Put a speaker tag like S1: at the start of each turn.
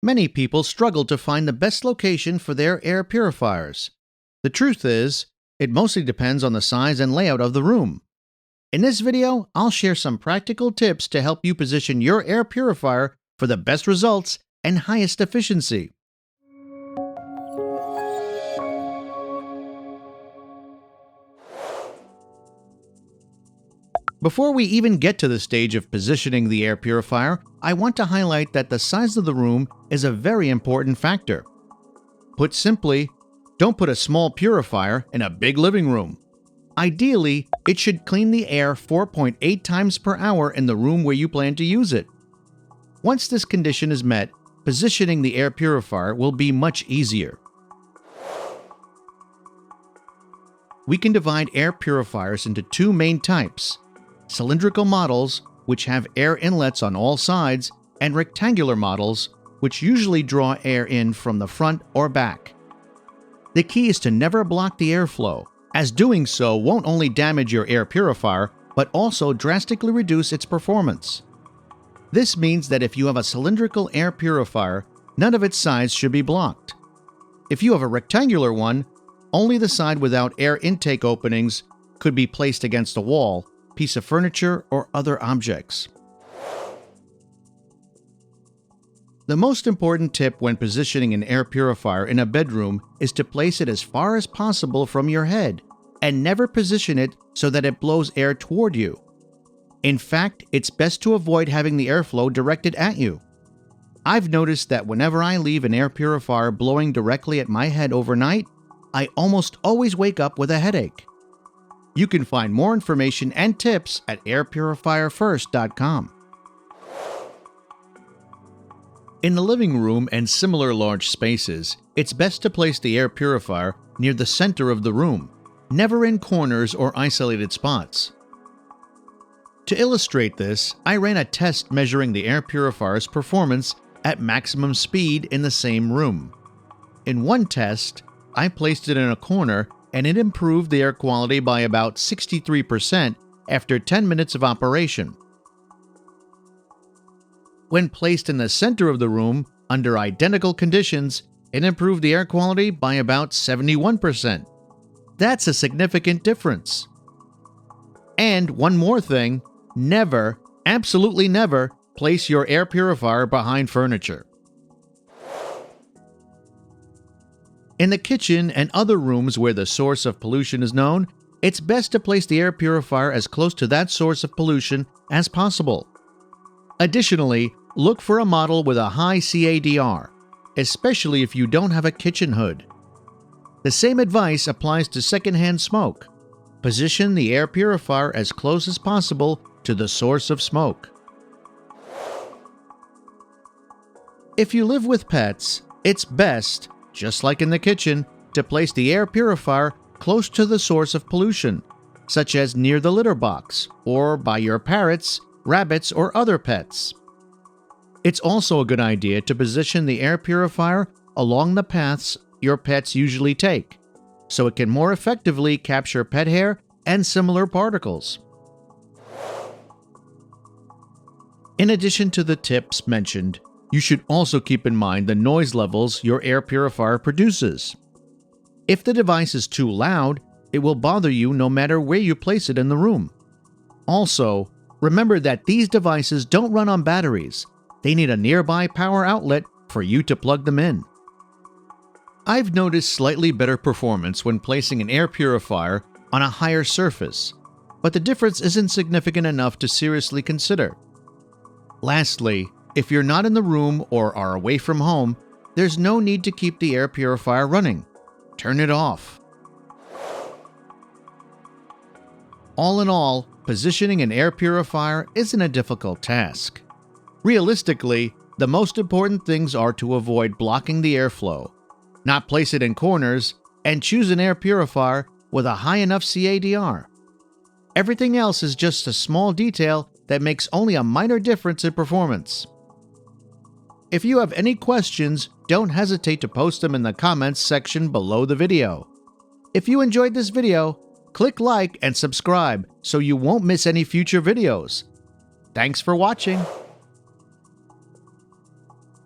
S1: Many people struggle to find the best location for their air purifiers. The truth is, it mostly depends on the size and layout of the room. In this video, I'll share some practical tips to help you position your air purifier for the best results and highest efficiency. Before we even get to the stage of positioning the air purifier, I want to highlight that the size of the room is a very important factor. Put simply, don't put a small purifier in a big living room. Ideally, it should clean the air 4.8 times per hour in the room where you plan to use it. Once this condition is met, positioning the air purifier will be much easier. We can divide air purifiers into two main types: cylindrical models, which have air inlets on all sides, and rectangular models, which usually draw air in from the front or back. The key is to never block the airflow, as doing so won't only damage your air purifier, but also drastically reduce its performance. This means that if you have a cylindrical air purifier, none of its sides should be blocked. If you have a rectangular one, only the side without air intake openings could be placed against a wall, piece of furniture, or other objects. The most important tip when positioning an air purifier in a bedroom is to place it as far as possible from your head and never position it so that it blows air toward you. In fact, it's best to avoid having the airflow directed at you. I've noticed that whenever I leave an air purifier blowing directly at my head overnight, I almost always wake up with a headache. You can find more information and tips at airpurifierfirst.com. In the living room and similar large spaces, it's best to place the air purifier near the center of the room, never in corners or isolated spots. To illustrate this, I ran a test measuring the air purifier's performance at maximum speed in the same room. In one test, I placed it in a corner and it improved the air quality by about 63% after 10 minutes of operation. When placed in the center of the room, under identical conditions, it improved the air quality by about 71%. That's a significant difference. And one more thing, never, absolutely never, place your air purifier behind furniture. In the kitchen and other rooms where the source of pollution is known, it's best to place the air purifier as close to that source of pollution as possible. Additionally, look for a model with a high CADR, especially if you don't have a kitchen hood. The same advice applies to secondhand smoke. Position the air purifier as close as possible to the source of smoke. If you live with pets, it's best, just like in the kitchen, to place the air purifier close to the source of pollution, such as near the litter box or by your parrots, rabbits, or other pets. It's also a good idea to position the air purifier along the paths your pets usually take, so it can more effectively capture pet hair and similar particles. In addition to the tips mentioned, you should also keep in mind the noise levels your air purifier produces. If the device is too loud, it will bother you no matter where you place it in the room. Also, remember that these devices don't run on batteries. They need a nearby power outlet for you to plug them in. I've noticed slightly better performance when placing an air purifier on a higher surface, but the difference isn't significant enough to seriously consider. Lastly, if you're not in the room or are away from home, there's no need to keep the air purifier running. Turn it off. All in all, positioning an air purifier isn't a difficult task. Realistically, the most important things are to avoid blocking the airflow, not place it in corners, and choose an air purifier with a high enough CADR. Everything else is just a small detail that makes only a minor difference in performance. If you have any questions, don't hesitate to post them in the comments section below the video. If you enjoyed this video, click like and subscribe so you won't miss any future videos. Thanks for watching.